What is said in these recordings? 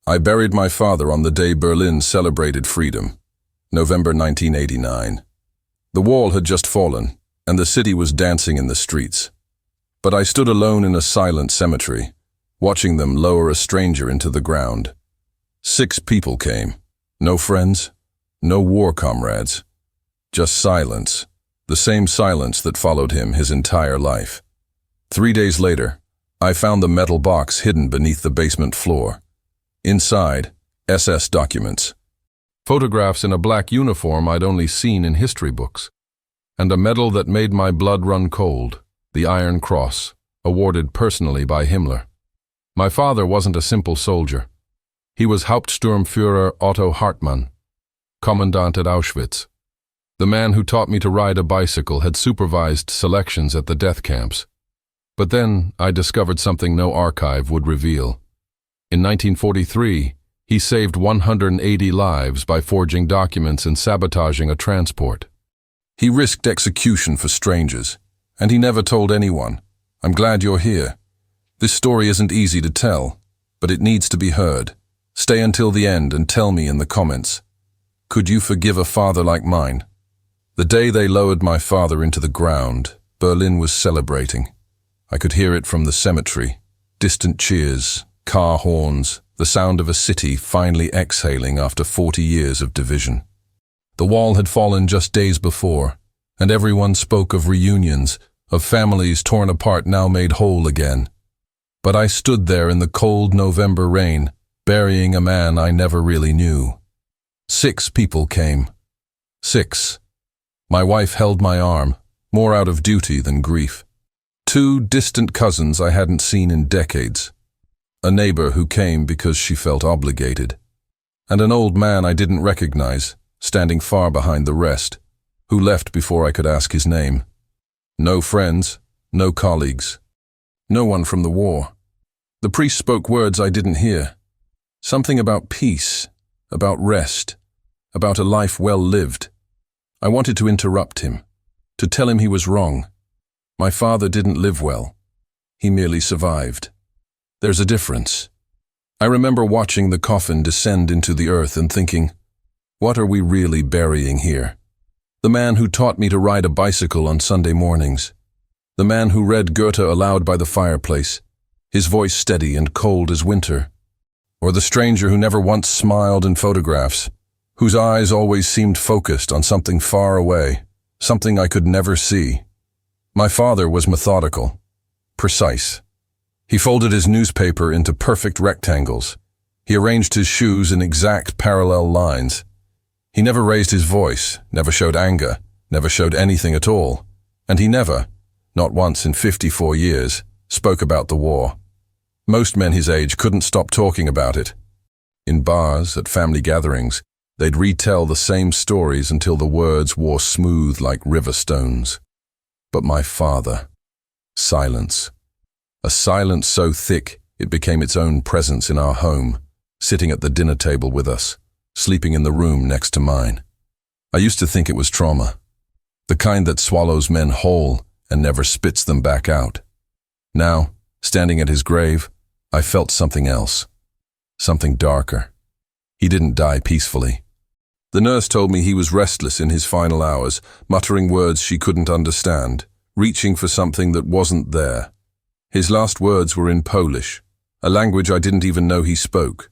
I buried my father on the day Berlin celebrated freedom, November 1989. The wall had just fallen, and the city was dancing in the streets. But I stood alone in a silent cemetery, watching them lower a stranger into the ground. 6 people came. No friends, no war comrades. Just silence, the same silence that followed him his entire life. 3 days later, I found the metal box hidden beneath the basement floor. Inside, SS documents. Photographs in a black uniform I'd only seen in history books. And a medal that made my blood run cold, the Iron Cross, awarded personally by Himmler. My father wasn't a simple soldier. He was Hauptsturmführer Otto Hartmann, Commandant at Auschwitz. The man who taught me to ride a bicycle had supervised selections at the death camps. But then I discovered something no archive would reveal. In 1943, he saved 180 lives by forging documents and sabotaging a transport. He risked execution for strangers, and he never told anyone. I'm glad you're here. This story isn't easy to tell, but it needs to be heard. Stay until the end and tell me in the comments. Could you forgive a father like mine? The day they lowered my father into the ground, Berlin was celebrating. I could hear it from the cemetery. Distant cheers, car horns, the sound of a city finally exhaling after 40 years of division. The wall had fallen just days before, and everyone spoke of reunions, of families torn apart now made whole again. But I stood there in the cold November rain, burying a man I never really knew. 6 people came. 6. My wife held my arm, more out of duty than grief. 2 distant cousins I hadn't seen in decades. A neighbor who came because she felt obligated. And an old man I didn't recognize, standing far behind the rest, who left before I could ask his name. No friends, no colleagues, no one from the war. The priest spoke words I didn't hear. Something about peace, about rest, about a life well lived. I wanted to interrupt him, to tell him he was wrong. My father didn't live well. He merely survived. There's a difference. I remember watching the coffin descend into the earth and thinking, what are we really burying here? The man who taught me to ride a bicycle on Sunday mornings. The man who read Goethe aloud by the fireplace, his voice steady and cold as winter. Or the stranger who never once smiled in photographs, whose eyes always seemed focused on something far away, something I could never see. My father was methodical, precise. He folded his newspaper into perfect rectangles. He arranged his shoes in exact parallel lines. He never raised his voice, never showed anger, never showed anything at all. And he never, not once in 54 years, spoke about the war. Most men his age couldn't stop talking about it. In bars, at family gatherings, they'd retell the same stories until the words wore smooth like river stones. But my father, silence. A silence so thick it became its own presence in our home, sitting at the dinner table with us, sleeping in the room next to mine. I used to think it was trauma, the kind that swallows men whole and never spits them back out. Now, standing at his grave, I felt something else, something darker. He didn't die peacefully. The nurse told me he was restless in his final hours, muttering words she couldn't understand, reaching for something that wasn't there. His last words were in Polish, a language I didn't even know he spoke.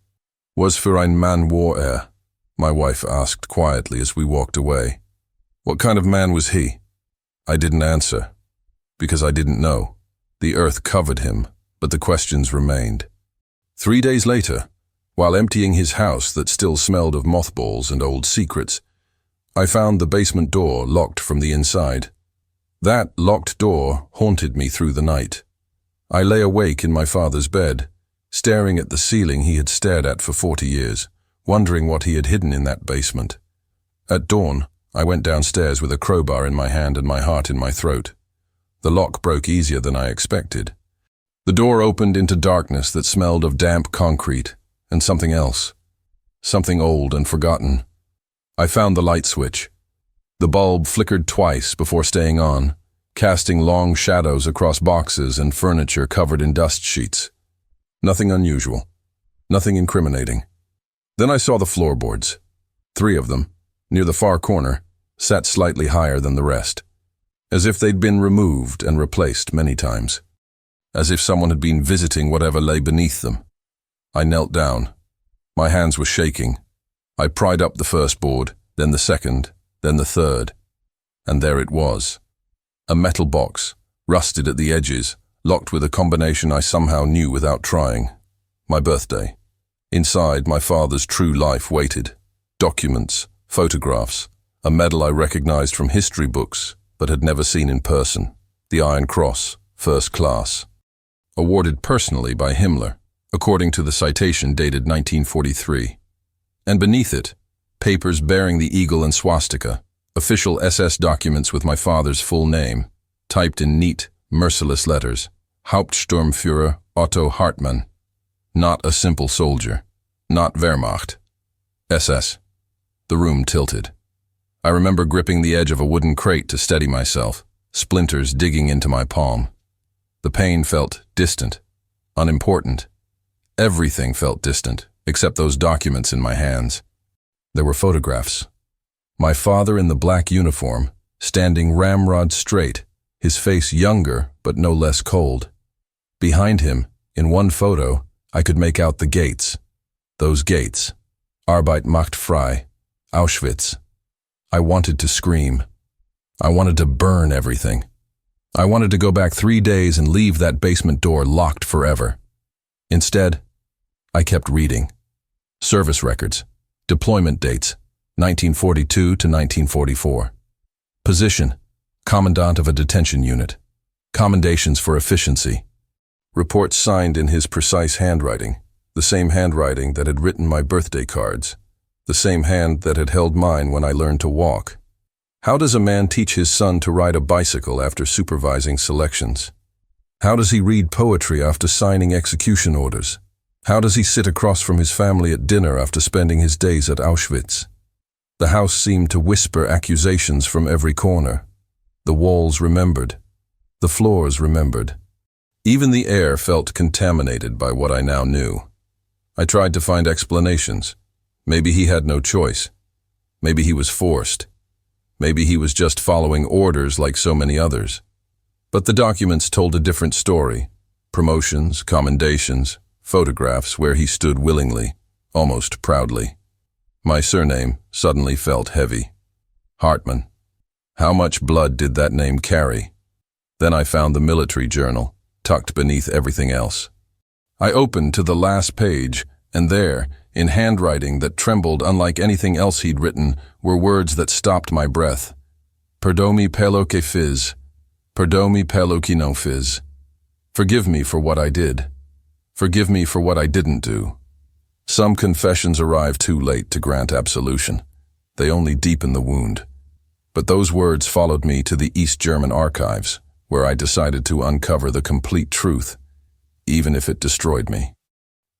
Was für ein Mann war er? My wife asked quietly as we walked away. What kind of man was he? I didn't answer, because I didn't know. The earth covered him, but the questions remained. 3 days later, while emptying his house that still smelled of mothballs and old secrets, I found the basement door locked from the inside. That locked door haunted me through the night. I lay awake in my father's bed, staring at the ceiling he had stared at for 40 years, wondering what he had hidden in that basement. At dawn, I went downstairs with a crowbar in my hand and my heart in my throat. The lock broke easier than I expected. The door opened into darkness that smelled of damp concrete and something else, something old and forgotten. I found the light switch. The bulb flickered twice before staying on, casting long shadows across boxes and furniture covered in dust sheets. Nothing unusual. Nothing incriminating. Then I saw the floorboards. 3 of them, near the far corner, sat slightly higher than the rest, as if they'd been removed and replaced many times, as if someone had been visiting whatever lay beneath them. I knelt down. My hands were shaking. I pried up the first board, then the second, then the third, and there it was. A metal box, rusted at the edges, locked with a combination I somehow knew without trying. My birthday. Inside, my father's true life waited. Documents, photographs, a medal I recognized from history books, but had never seen in person. The Iron Cross, first class. Awarded personally by Himmler, according to the citation dated 1943. And beneath it, papers bearing the eagle and swastika, official SS documents with my father's full name, typed in neat, merciless letters. Hauptsturmführer Otto Hartmann. Not a simple soldier. Not Wehrmacht. SS. The room tilted. I remember gripping the edge of a wooden crate to steady myself, splinters digging into my palm. The pain felt distant, unimportant. Everything felt distant, except those documents in my hands. There were photographs. My father in the black uniform, standing ramrod straight, his face younger but no less cold. Behind him, in one photo, I could make out the gates. Those gates. Arbeit macht frei. Auschwitz. I wanted to scream. I wanted to burn everything. I wanted to go back 3 days and leave that basement door locked forever. Instead, I kept reading. Service records. Deployment dates. 1942 to 1944. Position. Commandant of a detention unit. Commendations for efficiency. Reports signed in his precise handwriting, the same handwriting that had written my birthday cards, the same hand that had held mine when I learned to walk. How does a man teach his son to ride a bicycle after supervising selections? How does he read poetry after signing execution orders? How does he sit across from his family at dinner after spending his days at Auschwitz? The house seemed to whisper accusations from every corner. The walls remembered. The floors remembered. Even the air felt contaminated by what I now knew. I tried to find explanations. Maybe he had no choice. Maybe he was forced. Maybe he was just following orders like so many others. But the documents told a different story. Promotions, commendations, photographs where he stood willingly, almost proudly. My surname suddenly felt heavy. Hartmann. How much blood did that name carry? Then I found the military journal, tucked beneath everything else. I opened to the last page, and there, in handwriting that trembled unlike anything else he'd written, were words that stopped my breath. Perdomi pelo que fiz. Perdomi pelo que não fiz. Forgive me for what I did. Forgive me for what I didn't do. Some confessions arrive too late to grant absolution. They only deepen the wound. But those words followed me to the East German archives, where I decided to uncover the complete truth, even if it destroyed me.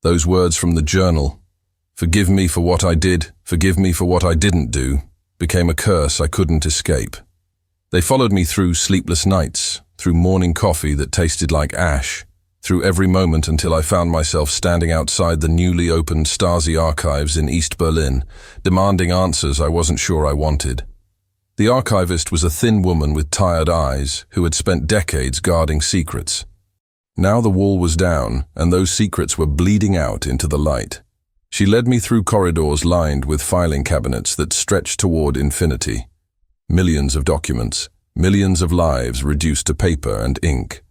Those words from the journal, forgive me for what I did, forgive me for what I didn't do, became a curse I couldn't escape. They followed me through sleepless nights, through morning coffee that tasted like ash, through every moment until I found myself standing outside the newly opened Stasi archives in East Berlin, demanding answers I wasn't sure I wanted. The archivist was a thin woman with tired eyes who had spent decades guarding secrets. Now the wall was down, and those secrets were bleeding out into the light. She led me through corridors lined with filing cabinets that stretched toward infinity. Millions of documents, millions of lives reduced to paper and ink.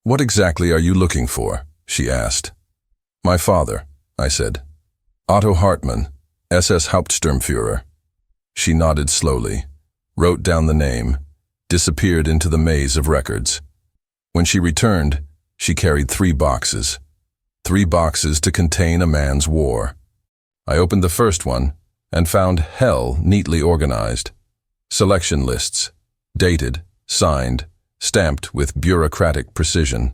What exactly are you looking for? She asked. My father, I said. Otto Hartmann, SS Hauptsturmführer. She nodded slowly, wrote down the name, disappeared into the maze of records. When she returned, she carried 3 boxes. 3 boxes to contain a man's war. I opened the first one and found hell neatly organized. Selection lists, dated, signed, stamped with bureaucratic precision.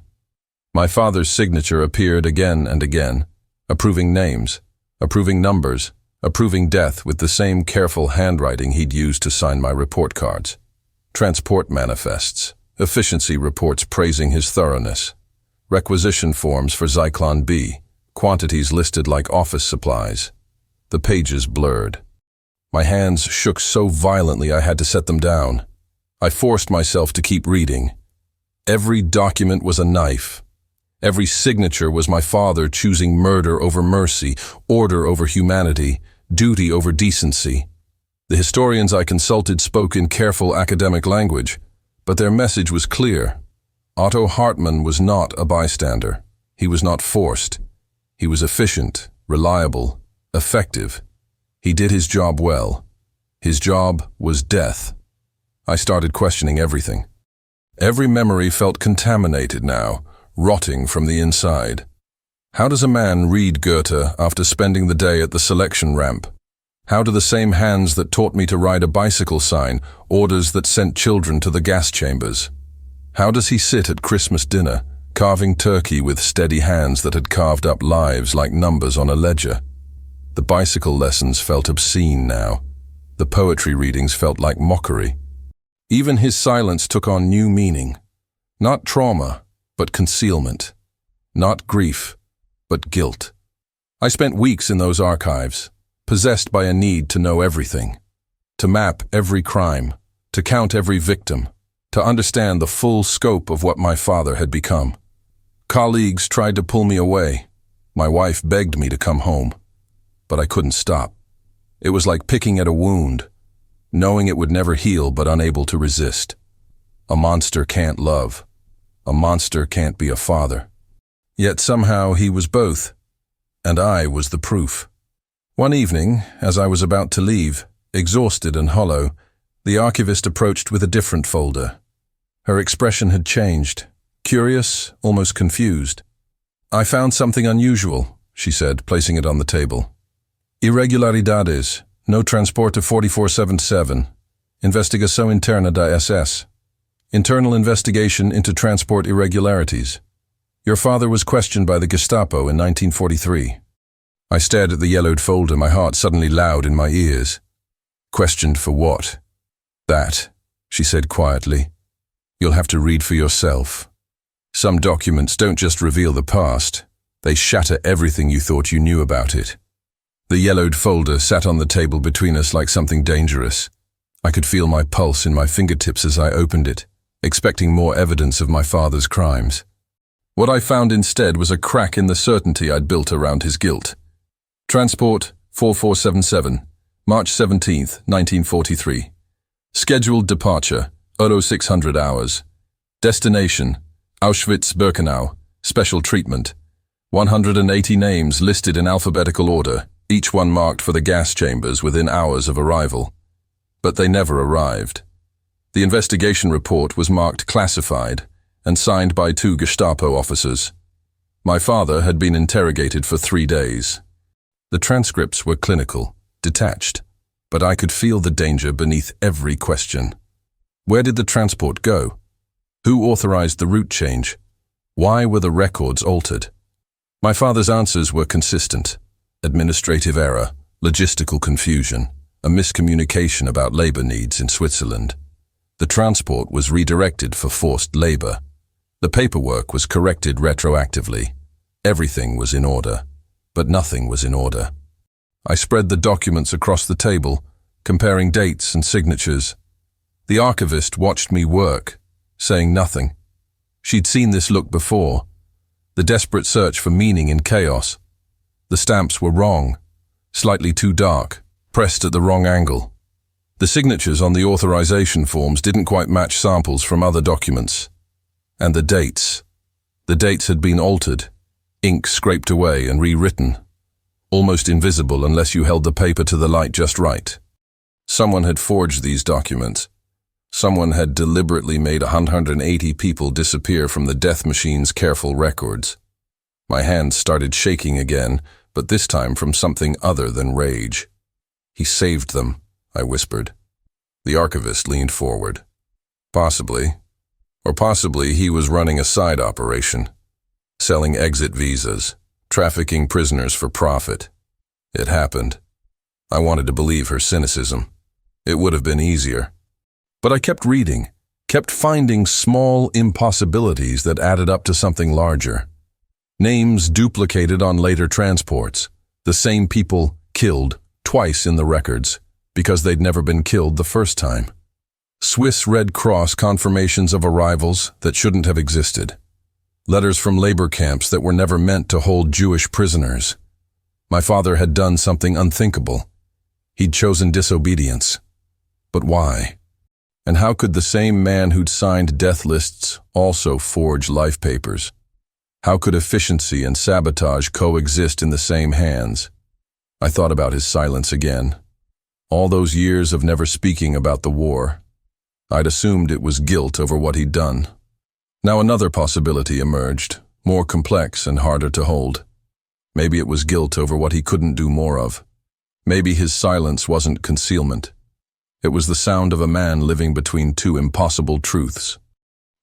My father's signature appeared again and again, approving names, approving numbers, approving death with the same careful handwriting he'd used to sign my report cards. Transport manifests, efficiency reports praising his thoroughness, requisition forms for Zyklon B, quantities listed like office supplies. The pages blurred. My hands shook so violently I had to set them down. I forced myself to keep reading. Every document was a knife. Every signature was my father choosing murder over mercy, order over humanity, duty over decency. The historians I consulted spoke in careful academic language, but their message was clear. Otto Hartmann was not a bystander. He was not forced. He was efficient, reliable, effective. He did his job well. His job was death. I started questioning everything. Every memory felt contaminated now, rotting from the inside. How does a man read Goethe after spending the day at the selection ramp? How do the same hands that taught me to ride a bicycle sign orders that sent children to the gas chambers? How does he sit at Christmas dinner, carving turkey with steady hands that had carved up lives like numbers on a ledger? The bicycle lessons felt obscene now. The poetry readings felt like mockery. Even his silence took on new meaning. Not trauma, but concealment. Not grief, but guilt. I spent weeks in those archives, possessed by a need to know everything, to map every crime, to count every victim, to understand the full scope of what my father had become. Colleagues tried to pull me away. My wife begged me to come home, but I couldn't stop. It was like picking at a wound, knowing it would never heal but unable to resist. A monster can't love. A monster can't be a father. Yet somehow he was both, and I was the proof. One evening, as I was about to leave, exhausted and hollow, the archivist approached with a different folder. Her expression had changed, curious, almost confused. "I found something unusual," she said, placing it on the table. "Irregularidades, no transporte 4477. Investigação interna da SS. Internal investigation into transport irregularities. Your father was questioned by the Gestapo in 1943. I stared at the yellowed folder, my heart suddenly loud in my ears. "Questioned for what?" "That," she said quietly. "You'll have to read for yourself. Some documents don't just reveal the past, they shatter everything you thought you knew about it." The yellowed folder sat on the table between us like something dangerous. I could feel my pulse in my fingertips as I opened it, expecting more evidence of my father's crimes. What I found instead was a crack in the certainty I'd built around his guilt. Transport 4477, March 17th, 1943. Scheduled departure, 0600 hours. Destination, Auschwitz-Birkenau, special treatment. 180 names listed in alphabetical order, each one marked for the gas chambers within hours of arrival. But they never arrived. The investigation report was marked classified and signed by 2 Gestapo officers. My father had been interrogated for 3 days. The transcripts were clinical, detached, but I could feel the danger beneath every question. Where did the transport go? Who authorized the route change? Why were the records altered? My father's answers were consistent. Administrative error, logistical confusion, a miscommunication about labor needs in Switzerland. The transport was redirected for forced labor. The paperwork was corrected retroactively. Everything was in order, but nothing was in order. I spread the documents across the table, comparing dates and signatures. The archivist watched me work, saying nothing. She'd seen this look before. The desperate search for meaning in chaos. The stamps were wrong, slightly too dark, pressed at the wrong angle. The signatures on the authorization forms didn't quite match samples from other documents. And the dates. The dates had been altered, ink scraped away and rewritten, almost invisible unless you held the paper to the light just right. Someone had forged these documents. Someone had deliberately made 180 people disappear from the death machine's careful records. My hands started shaking again, but this time from something other than rage. "He saved them," I whispered. The archivist leaned forward. Possibly. Or possibly he was running a side operation, selling exit visas, trafficking prisoners for profit. It happened. I wanted to believe her cynicism. It would have been easier. But I kept reading, kept finding small impossibilities that added up to something larger. Names duplicated on later transports. The same people killed twice in the records because they'd never been killed the first time. Swiss Red Cross confirmations of arrivals that shouldn't have existed. Letters from labor camps that were never meant to hold Jewish prisoners. My father had done something unthinkable. He'd chosen disobedience. But why? And how could the same man who'd signed death lists also forge life papers? How could efficiency and sabotage coexist in the same hands? I thought about his silence again. All those years of never speaking about the war. I'd assumed it was guilt over what he'd done. Now another possibility emerged, more complex and harder to hold. Maybe it was guilt over what he couldn't do more of. Maybe his silence wasn't concealment. It was the sound of a man living between two impossible truths.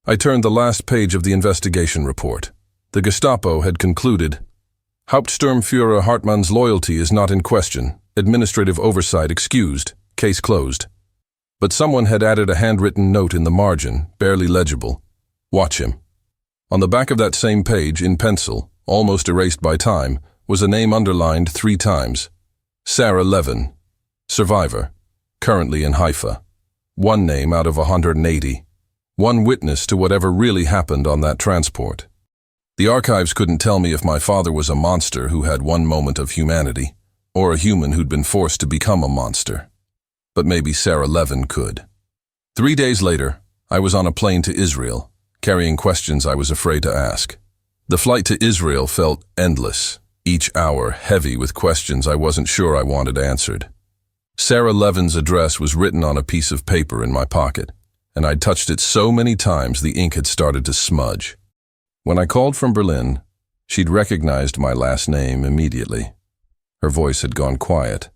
I turned the last page of the investigation report. The Gestapo had concluded, Hauptsturmführer Hartmann's loyalty is not in question. Administrative oversight excused. Case closed. But someone had added a handwritten note in the margin, barely legible. Watch him. On the back of that same page, in pencil, almost erased by time, was a name underlined 3 times. Sarah Levin. Survivor. Currently in Haifa. 1 name out of 180. 1 witness to whatever really happened on that transport. The archives couldn't tell me if my father was a monster who had 1 moment of humanity, or a human who'd been forced to become a monster. But maybe Sarah Levin could. 3 days later, I was on a plane to Israel, carrying questions I was afraid to ask. The flight to Israel felt endless, each hour heavy with questions I wasn't sure I wanted answered. Sarah Levin's address was written on a piece of paper in my pocket, and I'd touched it so many times the ink had started to smudge. When I called from Berlin, she'd recognized my last name immediately. Her voice had gone quiet.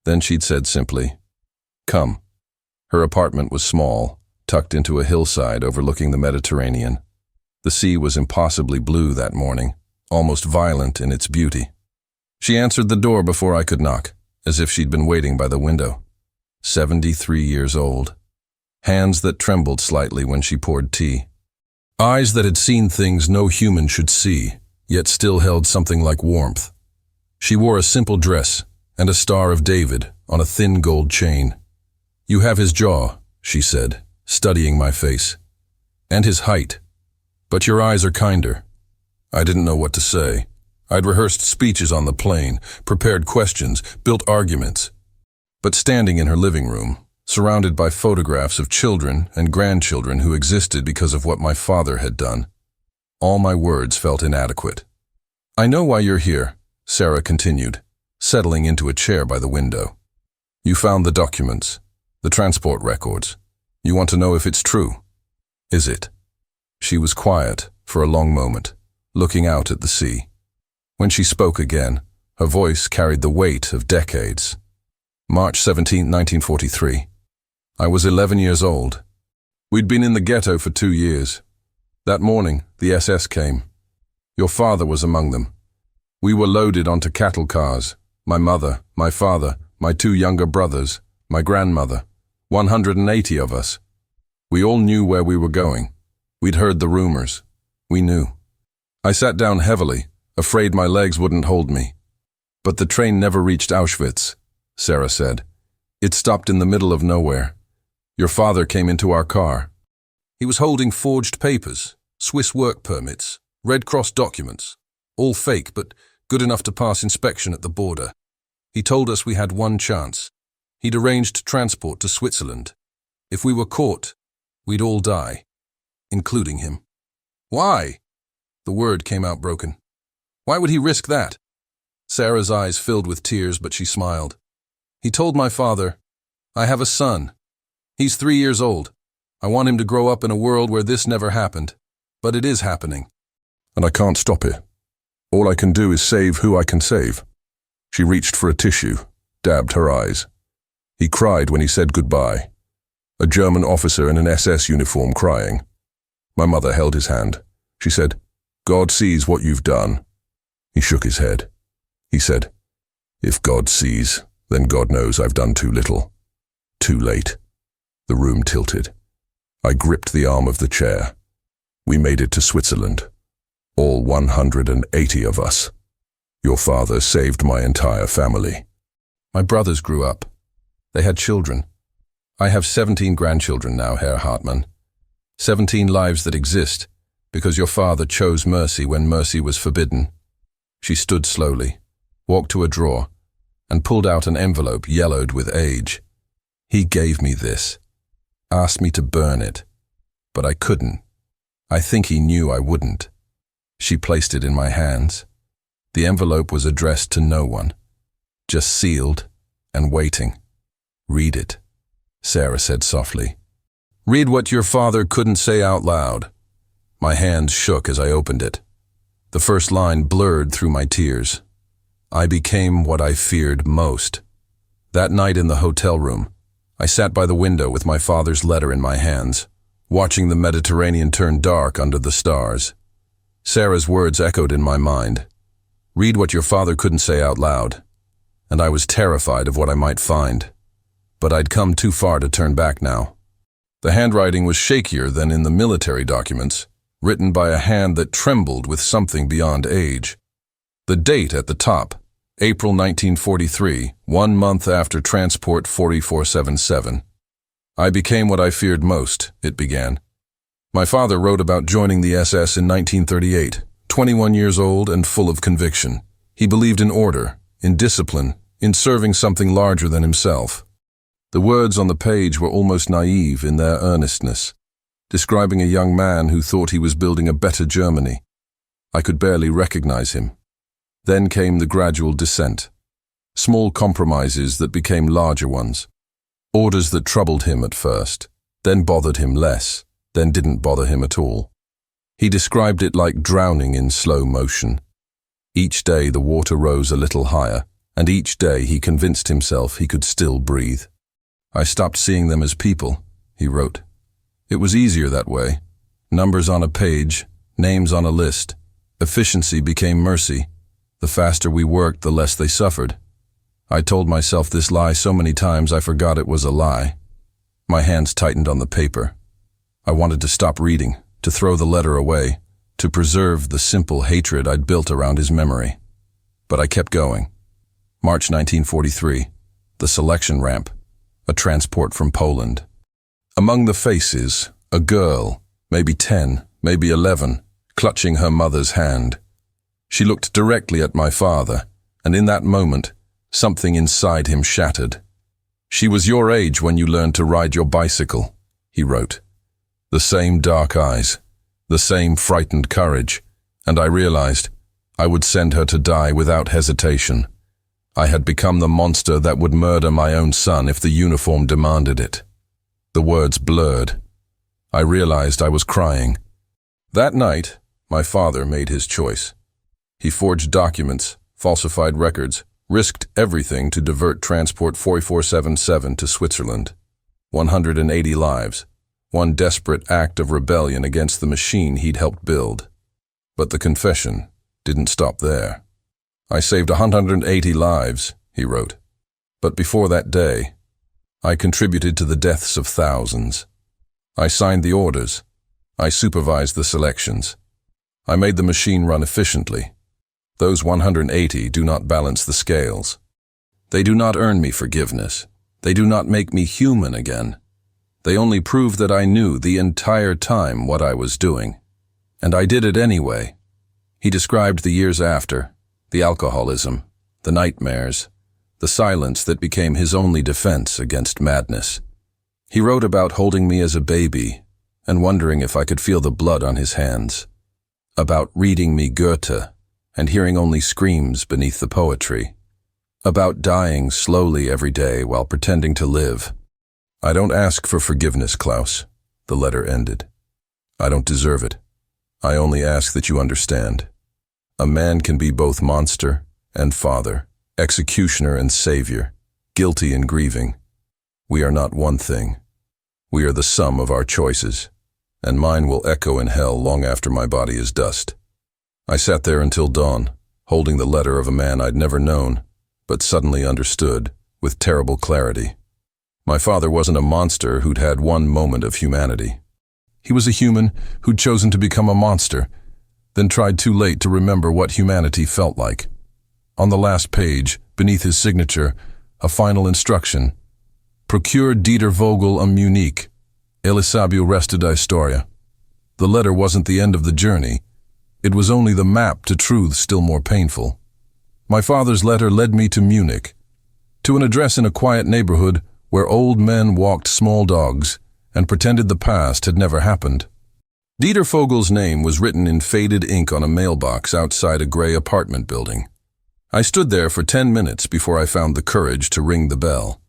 Then she'd said simply, "Come." Her apartment was small, tucked into a hillside overlooking the Mediterranean. The sea was impossibly blue that morning, almost violent in its beauty. She answered the door before I could knock, as if she'd been waiting by the window. 73 years old. Hands that trembled slightly when she poured tea. Eyes that had seen things no human should see, yet still held something like warmth. She wore a simple dress and a Star of David on a thin gold chain. "You have his jaw," she said, studying my face, "and his height. But your eyes are kinder." I didn't know what to say. I'd rehearsed speeches on the plane, prepared questions, built arguments. But standing in her living room, surrounded by photographs of children and grandchildren who existed because of what my father had done, all my words felt inadequate. "I know why you're here," Sarah continued, settling into a chair by the window. "You found the documents, the transport records. You want to know if it's true. Is it?" She was quiet for a long moment, looking out at the sea. When she spoke again, her voice carried the weight of decades. March 17, 1943. I was 11 years old. We'd been in the ghetto for 2 years. That morning, the SS came. Your father was among them. We were loaded onto cattle cars. My mother, my father, my 2 younger brothers, my grandmother. 180 of us. We all knew where we were going. We'd heard the rumors. We knew. I sat down heavily, afraid my legs wouldn't hold me. But the train never reached Auschwitz, Sarah said. It stopped in the middle of nowhere. Your father came into our car. He was holding forged papers, Swiss work permits, Red Cross documents, all fake but good enough to pass inspection at the border. He told us we had 1 chance. He'd arranged transport to Switzerland. If we were caught, we'd all die, including him. Why? The word came out broken. Why would he risk that? Sarah's eyes filled with tears, but she smiled. He told my father, "I have a son. He's 3 years old. I want him to grow up in a world where this never happened. But it is happening. And I can't stop it. All I can do is save who I can save." She reached for a tissue, dabbed her eyes. He cried when he said goodbye. A German officer in an SS uniform crying. My mother held his hand. She said, "God sees what you've done." He shook his head. He said, "If God sees, then God knows I've done too little. Too late." The room tilted. I gripped the arm of the chair. We made it to Switzerland. All 180 of us. Your father saved my entire family. My brothers grew up. They had children. I have 17 grandchildren now, Herr Hartmann. 17 lives that exist, because your father chose mercy when mercy was forbidden. She stood slowly, walked to a drawer, and pulled out an envelope yellowed with age. He gave me this, asked me to burn it, but I couldn't. I think he knew I wouldn't. She placed it in my hands. The envelope was addressed to no one, just sealed and waiting. Read it, Sarah said softly. Read what your father couldn't say out loud. My hands shook as I opened it. The first line blurred through my tears. I became what I feared most. That night in the hotel room, I sat by the window with my father's letter in my hands, watching the Mediterranean turn dark under the stars. Sarah's words echoed in my mind. Read what your father couldn't say out loud. And I was terrified of what I might find. But I'd come too far to turn back now. The handwriting was shakier than in the military documents, written by a hand that trembled with something beyond age. The date at the top, April 1943, 1 month after Transport 4477. I became what I feared most, it began. My father wrote about joining the SS in 1938, 21 years old and full of conviction. He believed in order, in discipline, in serving something larger than himself. The words on the page were almost naive in their earnestness, describing a young man who thought he was building a better Germany. I could barely recognize him. Then came the gradual descent. Small compromises that became larger ones. Orders that troubled him at first, then bothered him less, then didn't bother him at all. He described it like drowning in slow motion. Each day the water rose a little higher, and each day he convinced himself he could still breathe. I stopped seeing them as people, he wrote. It was easier that way. Numbers on a page, names on a list. Efficiency became mercy. The faster we worked, the less they suffered. I told myself this lie so many times I forgot it was a lie. My hands tightened on the paper. I wanted to stop reading, to throw the letter away, to preserve the simple hatred I'd built around his memory. But I kept going. March 1943, the selection ramp, a transport from Poland. Among the faces, a girl, maybe 10, maybe 11, clutching her mother's hand. She looked directly at my father, and in that moment, something inside him shattered. She was your age when you learned to ride your bicycle, he wrote. The same dark eyes, the same frightened courage, and I realized I would send her to die without hesitation. I had become the monster that would murder my own son if the uniform demanded it. The words blurred. I realized I was crying. That night, my father made his choice. He forged documents, falsified records, risked everything to divert Transport 4477 to Switzerland. 180 lives, one desperate act of rebellion against the machine he'd helped build. But the confession didn't stop there. I saved 180 lives, he wrote. But before that day, I contributed to the deaths of thousands. I signed the orders. I supervised the selections. I made the machine run efficiently. Those 180 do not balance the scales. They do not earn me forgiveness. They do not make me human again. They only prove that I knew the entire time what I was doing. And I did it anyway. He described the years after, the alcoholism, the nightmares, the silence that became his only defense against madness. He wrote about holding me as a baby and wondering if I could feel the blood on his hands, about reading me Goethe and hearing only screams beneath the poetry, about dying slowly every day while pretending to live. I don't ask for forgiveness, Klaus, the letter ended. I don't deserve it. I only ask that you understand. A man can be both monster and father, executioner and savior, guilty and grieving. We are not one thing. We are the sum of our choices, and mine will echo in hell long after my body is dust. I sat there until dawn, holding the letter of a man I'd never known, but suddenly understood, with terrible clarity. My father wasn't a monster who'd had one moment of humanity. He was a human who'd chosen to become a monster. then tried too late to remember what humanity felt like. On the last page, beneath his signature, a final instruction. Procure Dieter Vogel a Munich. Ele sabio resto da historia. The letter wasn't the end of the journey. It was only the map to truths still more painful. My father's letter led me to Munich, to an address in a quiet neighborhood where old men walked small dogs and pretended the past had never happened. Dieter Vogel's name was written in faded ink on a mailbox outside a gray apartment building. I stood there for 10 minutes before I found the courage to ring the bell.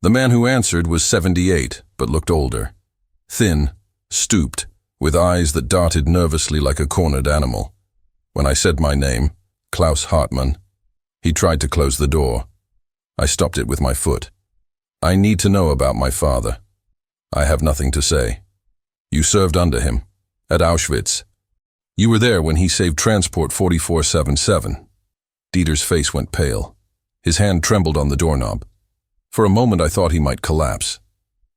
The man who answered was 78, but looked older. Thin, stooped, with eyes that darted nervously like a cornered animal. When I said my name, Klaus Hartmann, he tried to close the door. I stopped it with my foot. I need to know about my father. I have nothing to say. You served under him, at Auschwitz. You were there when he saved Transport 4477. Dieter's face went pale. His hand trembled on the doorknob. For a moment I thought he might collapse.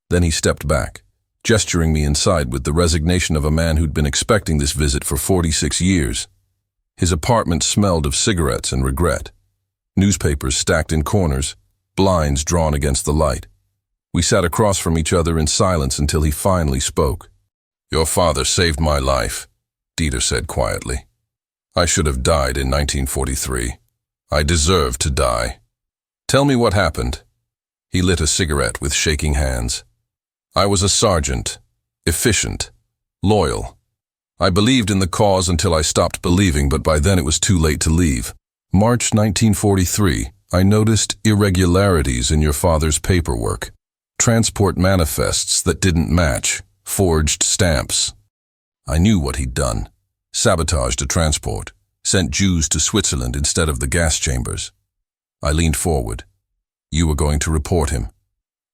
Then he stepped back, gesturing me inside with the resignation of a man who'd been expecting this visit for 46 years. His apartment smelled of cigarettes and regret. Newspapers stacked in corners, blinds drawn against the light. We sat across from each other in silence until he finally spoke. Your father saved my life, Dieter said quietly. I should have died in 1943. I deserved to die. Tell me what happened. He lit a cigarette with shaking hands. I was a sergeant, efficient, loyal. I believed in the cause until I stopped believing, but by then it was too late to leave. March 1943, I noticed irregularities in your father's paperwork. Transport manifests that didn't match, forged stamps. I knew what he'd done. Sabotaged a transport, sent Jews to Switzerland instead of the gas chambers. I leaned forward. You were going to report him.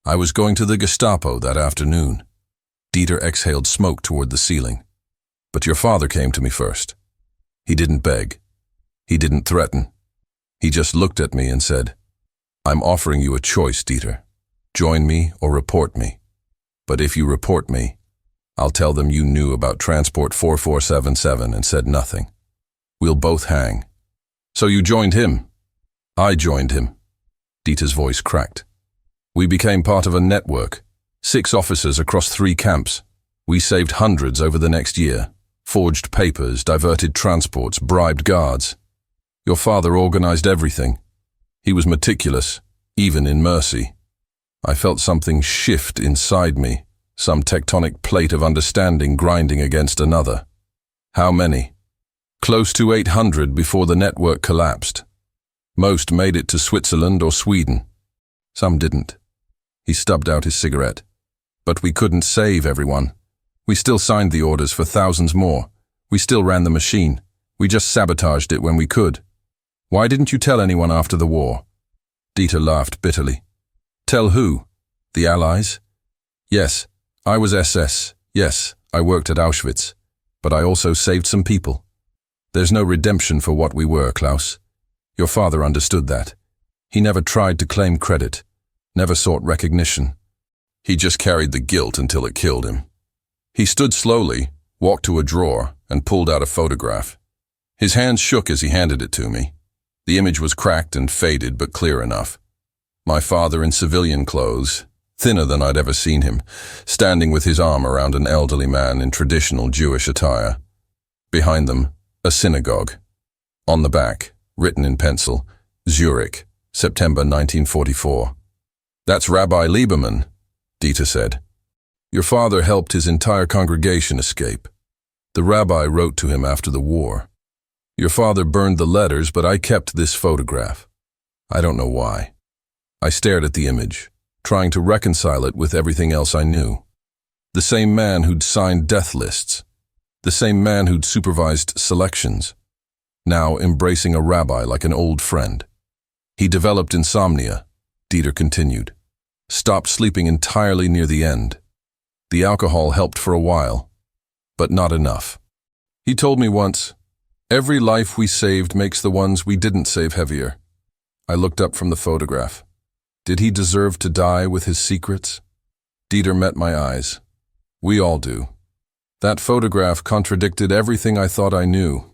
I was going to the Gestapo that afternoon. Dieter exhaled smoke toward the ceiling. But your father came to me first. He didn't beg. He didn't threaten. He just looked at me and said, I'm offering you a choice, Dieter. Join me or report me. But if you report me, I'll tell them you knew about Transport 4477 and said nothing. We'll both hang. So you joined him. I joined him. Dieter's voice cracked. We became part of a network. 6 officers across 3 camps. We saved hundreds over the next year. Forged papers, diverted transports, bribed guards. Your father organized everything. He was meticulous, even in mercy. I felt something shift inside me, some tectonic plate of understanding grinding against another. How many? Close to 800 before the network collapsed. Most made it to Switzerland or Sweden. Some didn't. He stubbed out his cigarette. But we couldn't save everyone. We still signed the orders for thousands more. We still ran the machine. We just sabotaged it when we could. Why didn't you tell anyone after the war? Dieter laughed bitterly. Tell who? The Allies? Yes, I was SS. Yes, I worked at Auschwitz. But I also saved some people. There's no redemption for what we were, Klaus. Your father understood that. He never tried to claim credit, never sought recognition. He just carried the guilt until it killed him. He stood slowly, walked to a drawer, and pulled out a photograph. His hands shook as he handed it to me. The image was cracked and faded, but clear enough. My father in civilian clothes, thinner than I'd ever seen him, standing with his arm around an elderly man in traditional Jewish attire. Behind them, a synagogue. On the back, written in pencil, Zurich, September 1944. That's Rabbi Lieberman, Dieter said. Your father helped his entire congregation escape. The rabbi wrote to him after the war. Your father burned the letters, but I kept this photograph. I don't know why. I stared at the image, trying to reconcile it with everything else I knew. The same man who'd signed death lists. The same man who'd supervised selections. Now embracing a rabbi like an old friend. He developed insomnia, Dieter continued. Stopped sleeping entirely near the end. The alcohol helped for a while, but not enough. He told me once, every life we saved makes the ones we didn't save heavier. I looked up from the photograph. Did he deserve to die with his secrets? Dieter met my eyes. We all do. That photograph contradicted everything I thought I knew.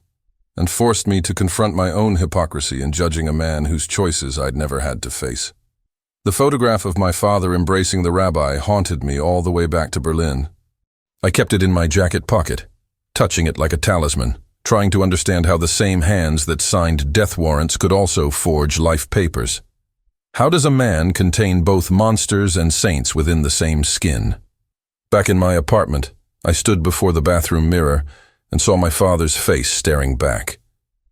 and forced me to confront my own hypocrisy in judging a man whose choices I'd never had to face. The photograph of my father embracing the rabbi haunted me all the way back to Berlin. I kept it in my jacket pocket, touching it like a talisman, trying to understand how the same hands that signed death warrants could also forge life papers. How does a man contain both monsters and saints within the same skin? Back in my apartment, I stood before the bathroom mirror and saw my father's face staring back.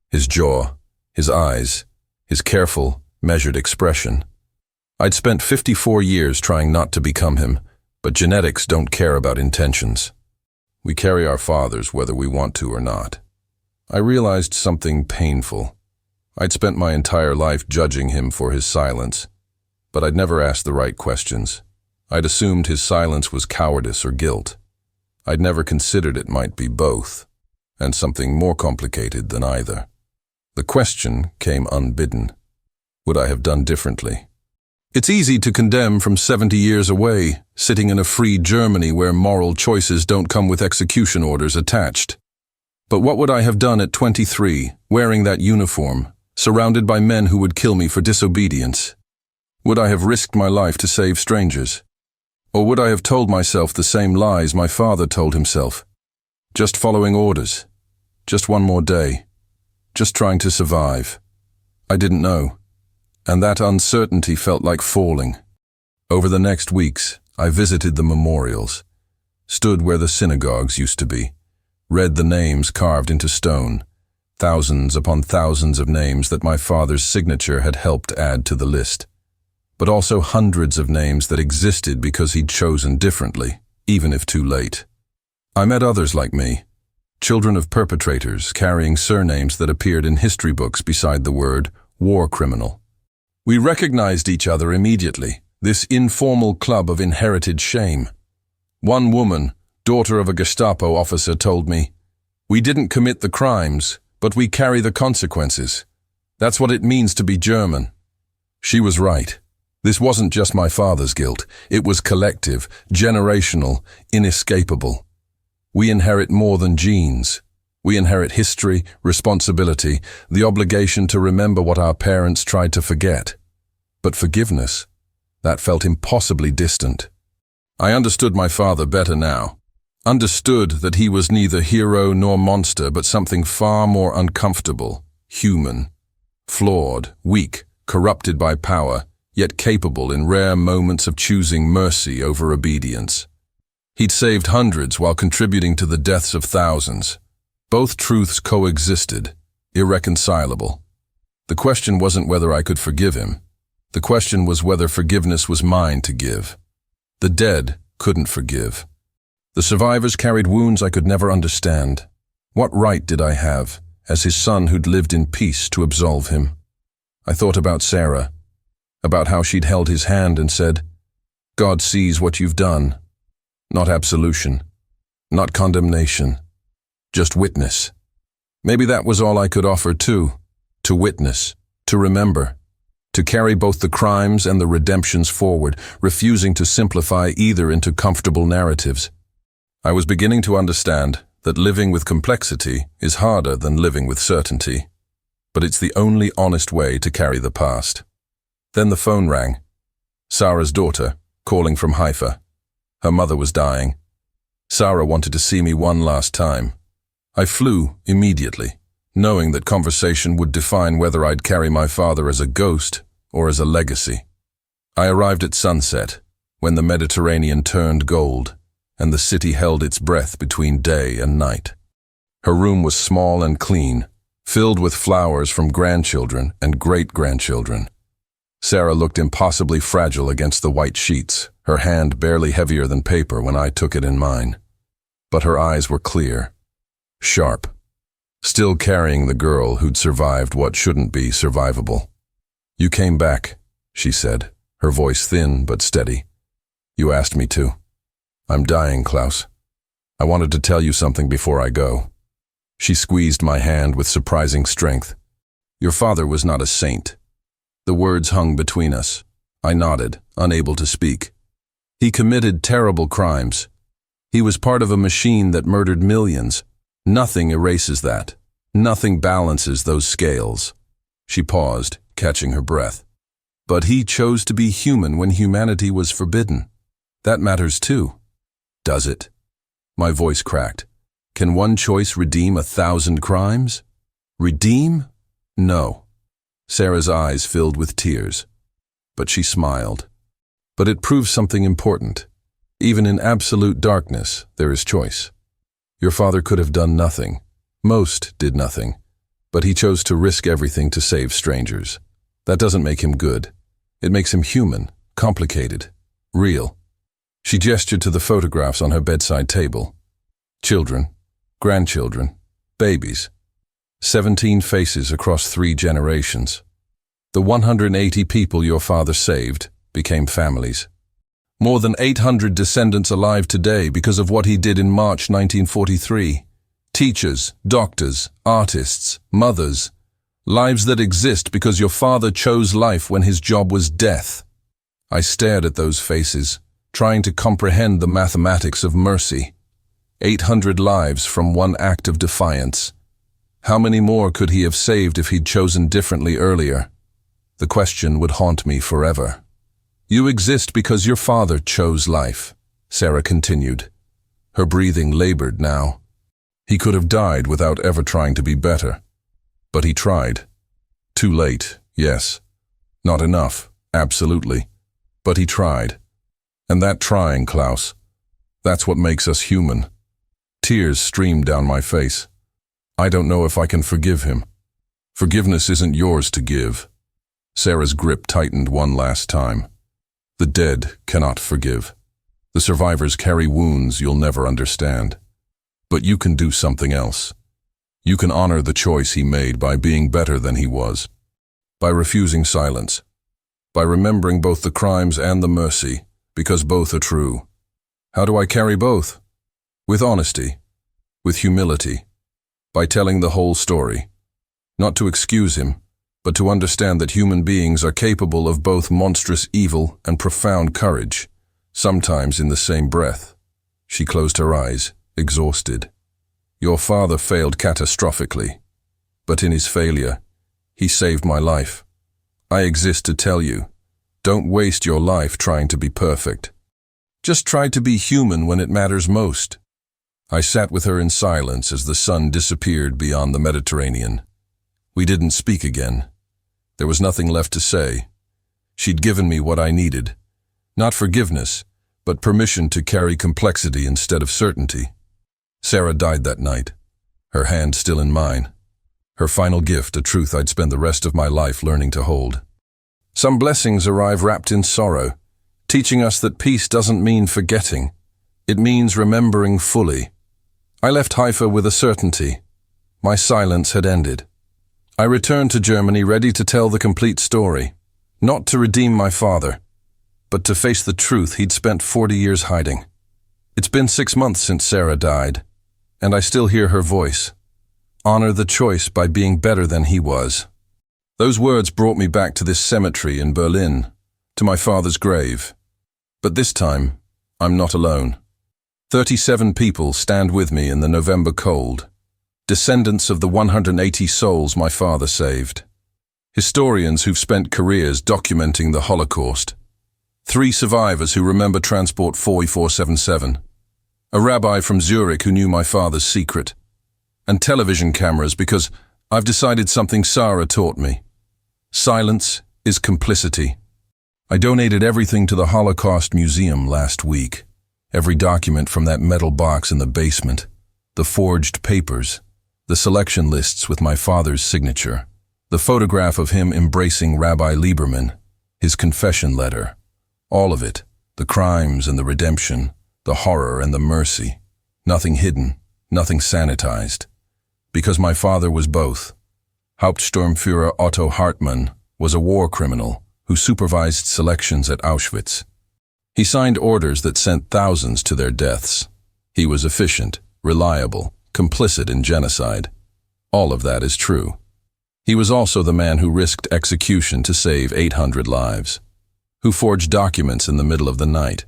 His jaw, his eyes, his careful, measured expression. I'd spent 54 years trying not to become him, but genetics don't care about intentions. We carry our fathers whether we want to or not. I realized something painful. I'd spent my entire life judging him for his silence, but I'd never asked the right questions. I'd assumed his silence was cowardice or guilt. I'd never considered it might be both, and something more complicated than either. The question came unbidden. Would I have done differently? It's easy to condemn from 70 years away, sitting in a free Germany where moral choices don't come with execution orders attached. But what would I have done at 23, wearing that uniform, surrounded by men who would kill me for disobedience? Would I have risked my life to save strangers? Or would I have told myself the same lies my father told himself? Just following orders. Just one more day. Just trying to survive. I didn't know. And that uncertainty felt like falling. Over the next weeks, I visited the memorials, stood where the synagogues used to be, read the names carved into stone, thousands upon thousands of names that my father's signature had helped add to the list, but also hundreds of names that existed because he'd chosen differently, even if too late. I met others like me, children of perpetrators carrying surnames that appeared in history books beside the word war criminal. We recognized each other immediately, this informal club of inherited shame. One woman, daughter of a Gestapo officer, told me, "We didn't commit the crimes, but we carry the consequences. That's what it means to be German." She was right. This wasn't just my father's guilt. It was collective, generational, inescapable. We inherit more than genes. We inherit history, responsibility, the obligation to remember what our parents tried to forget. But forgiveness, that felt impossibly distant. I understood my father better now. Understood that he was neither hero nor monster, but something far more uncomfortable, human, flawed, weak, corrupted by power, yet capable in rare moments of choosing mercy over obedience. He'd saved hundreds while contributing to the deaths of thousands. Both truths coexisted, irreconcilable. The question wasn't whether I could forgive him. The question was whether forgiveness was mine to give. The dead couldn't forgive. The survivors carried wounds I could never understand. What right did I have, as his son who'd lived in peace, to absolve him? I thought about Sarah, about how she'd held his hand and said, "God sees what you've done." Not absolution, not condemnation. Just witness. Maybe that was all I could offer too, to witness, to remember, to carry both the crimes and the redemptions forward, refusing to simplify either into comfortable narratives. I was beginning to understand that living with complexity is harder than living with certainty, but it's the only honest way to carry the past. Then the phone rang. Sarah's daughter, calling from Haifa. Her mother was dying. Sarah wanted to see me one last time. I flew immediately, knowing that conversation would define whether I'd carry my father as a ghost or as a legacy. I arrived at sunset, when the Mediterranean turned gold, and the city held its breath between day and night. Her room was small and clean, filled with flowers from grandchildren and great-grandchildren. Sarah looked impossibly fragile against the white sheets, her hand barely heavier than paper when I took it in mine. But her eyes were clear, sharp, still carrying the girl who'd survived what shouldn't be survivable. "You came back," she said, her voice thin but steady. "You asked me to. I'm dying, Klaus. I wanted to tell you something before I go." She squeezed my hand with surprising strength. "Your father was not a saint." The words hung between us. I nodded, unable to speak. "He committed terrible crimes. He was part of a machine that murdered millions. Nothing erases that. Nothing balances those scales. She paused, catching her breath. But he chose to be human when humanity was forbidden. That matters too. Does it? My voice cracked. Can one choice redeem 1,000 crimes? Redeem? No. Sarah's eyes filled with tears. But she smiled. But it proves something important. Even in absolute darkness, there is choice. Your father could have done nothing. Most did nothing. But he chose to risk everything to save strangers. That doesn't make him good. It makes him human, complicated, real. She gestured to the photographs on her bedside table. Children, grandchildren, babies. 17 faces across 3 generations. The 180 people your father saved became families. More than 800 descendants alive today because of what he did in March 1943. Teachers, doctors, artists, mothers. Lives that exist because your father chose life when his job was death. I stared at those faces, trying to comprehend the mathematics of mercy. 800 lives from one act of defiance. How many more could he have saved if he'd chosen differently earlier? The question would haunt me forever. You exist because your father chose life, Sarah continued. Her breathing labored now. He could have died without ever trying to be better. But he tried. Too late, yes. Not enough, absolutely. But he tried. And that trying, Klaus, that's what makes us human. Tears streamed down my face. I don't know if I can forgive him. Forgiveness isn't yours to give. Sarah's grip tightened one last time. The dead cannot forgive. The survivors carry wounds you'll never understand. But you can do something else. You can honor the choice he made by being better than he was. By refusing silence. By remembering both the crimes and the mercy, because both are true. How do I carry both? With honesty. With humility. By telling the whole story. Not to excuse him, but to understand that human beings are capable of both monstrous evil and profound courage, sometimes in the same breath. She closed her eyes, exhausted. Your father failed catastrophically, but in his failure, he saved my life. I exist to tell you, don't waste your life trying to be perfect. Just try to be human when it matters most. I sat with her in silence as the sun disappeared beyond the Mediterranean. We didn't speak again. There was nothing left to say. She'd given me what I needed. Not forgiveness, but permission to carry complexity instead of certainty. Sarah died that night, her hand still in mine. Her final gift, a truth I'd spend the rest of my life learning to hold. Some blessings arrive wrapped in sorrow, teaching us that peace doesn't mean forgetting. It means remembering fully. I left Haifa with a certainty. My silence had ended. I returned to Germany ready to tell the complete story, not to redeem my father, but to face the truth he'd spent 40 years hiding. It's been 6 months since Sarah died, and I still hear her voice. Honor the choice by being better than he was. Those words brought me back to this cemetery in Berlin, to my father's grave. But this time, I'm not alone. 37 people stand with me in the November cold. Descendants of the 180 souls my father saved. Historians who've spent careers documenting the Holocaust. 3 survivors who remember Transport 4477. A rabbi from Zurich who knew my father's secret. And television cameras because I've decided something Sarah taught me. Silence is complicity. I donated everything to the Holocaust Museum last week. Every document from that metal box in the basement. The forged papers. The selection lists with my father's signature, the photograph of him embracing Rabbi Lieberman, his confession letter, all of it, the crimes and the redemption, the horror and the mercy, nothing hidden, nothing sanitized, because my father was both. Hauptsturmführer Otto Hartmann was a war criminal who supervised selections at Auschwitz. He signed orders that sent thousands to their deaths. He was efficient, reliable, complicit in genocide. All of that is true. He was also the man who risked execution to save 800 lives, who forged documents in the middle of the night,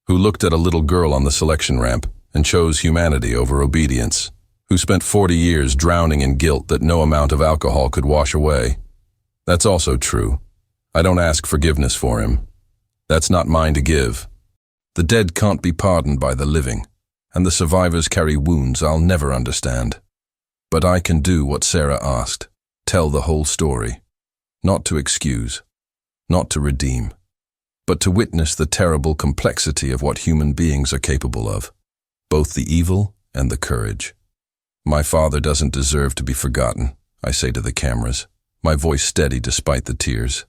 who looked at a little girl on the selection ramp and chose humanity over obedience. who spent 40 years drowning in guilt that no amount of alcohol could wash away. That's also true. I don't ask forgiveness for him. That's not mine to give. The dead can't be pardoned by the living, and the survivors carry wounds I'll never understand. But I can do what Sarah asked, tell the whole story. Not to excuse, not to redeem, but to witness the terrible complexity of what human beings are capable of, both the evil and the courage. My father doesn't deserve to be forgotten, I say to the cameras, my voice steady despite the tears.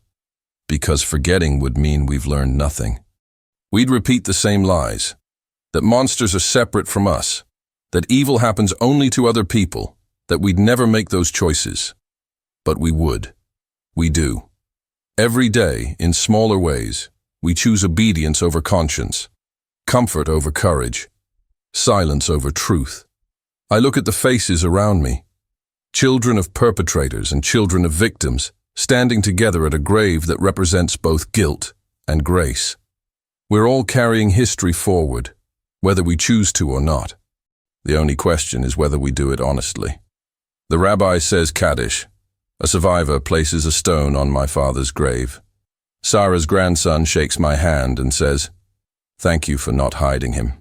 Because forgetting would mean we've learned nothing. We'd repeat the same lies, that monsters are separate from us, that evil happens only to other people, that we'd never make those choices. But we would. We do. Every day, in smaller ways, we choose obedience over conscience, comfort over courage, silence over truth. I look at the faces around me, children of perpetrators and children of victims, standing together at a grave that represents both guilt and grace. We're all carrying history forward, whether we choose to or not. The only question is whether we do it honestly. The rabbi says Kaddish. A survivor places a stone on my father's grave. Sarah's grandson shakes my hand and says, "Thank you for not hiding him."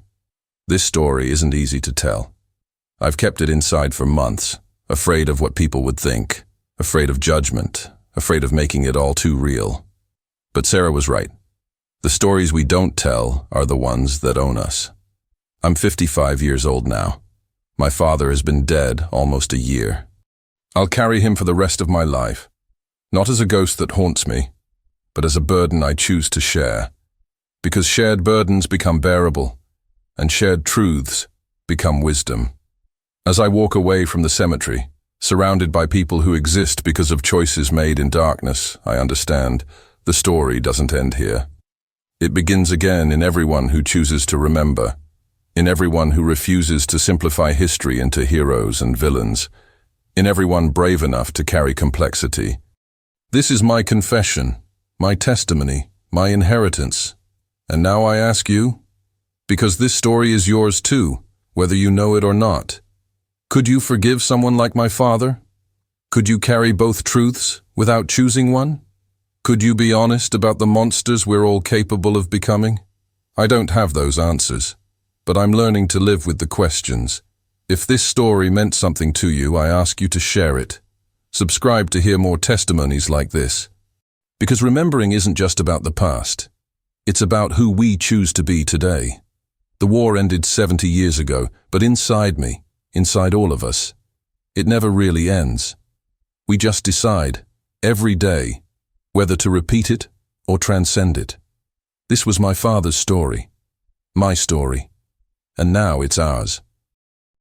This story isn't easy to tell. I've kept it inside for months, afraid of what people would think, afraid of judgment, afraid of making it all too real. But Sarah was right. The stories we don't tell are the ones that own us. I'm 55 years old now. My father has been dead almost a year. I'll carry him for the rest of my life, not as a ghost that haunts me, but as a burden I choose to share. Because shared burdens become bearable, and shared truths become wisdom. As I walk away from the cemetery, surrounded by people who exist because of choices made in darkness, I understand the story doesn't end here. It begins again in everyone who chooses to remember, in everyone who refuses to simplify history into heroes and villains, in everyone brave enough to carry complexity. This is my confession, my testimony, my inheritance. And now I ask you, because this story is yours too, whether you know it or not. Could you forgive someone like my father? Could you carry both truths without choosing one? Could you be honest about the monsters we're all capable of becoming? I don't have those answers, but I'm learning to live with the questions. If this story meant something to you, I ask you to share it. Subscribe to hear more testimonies like this. Because remembering isn't just about the past. It's about who we choose to be today. The war ended 70 years ago, but inside me, inside all of us, it never really ends. We just decide, every day, whether to repeat it or transcend it. This was my father's story, my story, and now it's ours.